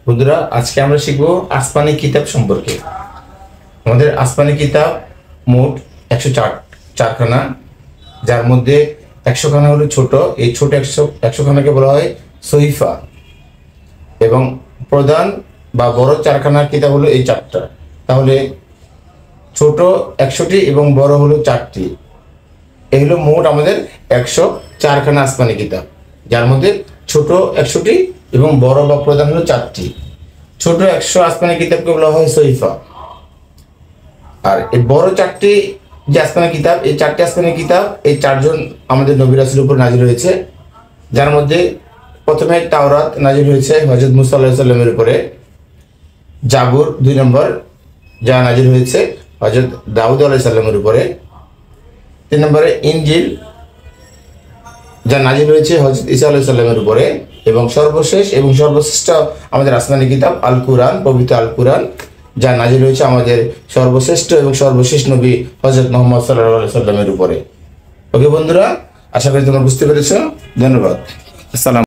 বন্ধুরা, আজকে আমরা শিখবো আসমানি কিতাব সম্পর্কে। আমাদের আসমানি কিতাব মোট 104খানা, যার মধ্যে 100খানা হলো ছোট। এই ছোট 100খানাকে বলা হয় সহিফা, এবং প্রধান বা বড় 4খানা কিতাব হলো এই 4টা। তাহলে ছোট 100টি এবং বড় হলো 4টি। এই হলো মোট আমাদের 104খানা আসমানি কিতাব, যার মধ্যে ছোট 100টি এবং বড় বা প্রধান হলো 4টি। ছোট 100 আসমানি কিতাবকে বলা হয় সহিফা। আর এই বড় 4টি যে আসমানি কিতাব, এই 4টি আসমানি কিতাব এই 4জন আমাদের নবী রাসূলের উপর নাজিল হয়েছে। যার মধ্যে প্রথমে তাওরাত নাজিল হয়েছে হযরত মুসা আলাইহিস সালামের উপরে। জাবুর 2 নম্বর, যা নাজিল হয়েছে হযরত দাউদ আলাইহিস সালামের উপরে। 3 নম্বরে ইনজিল, যা নাজিল হয়েছে হযরত ঈসা আলাইহিস সালামের উপরে। এবং সর্বশেষ এবং সর্বশ্রেষ্ঠ আমাদের আসমানি কিতাব আল কুরআন, পবিত্র আল কুরআন, যা নাজিল হয়েছে আমাদের সর্বশ্রেষ্ঠ এবং সর্বশেষ নবী হযরত মুহাম্মদ সাল্লাল্লাহু আলাইহি সাল্লামের উপরে। ওকে বন্ধুরা, আশা করি তোমরা বুঝতে পেরেছো। ধন্যবাদ। আসসালাম।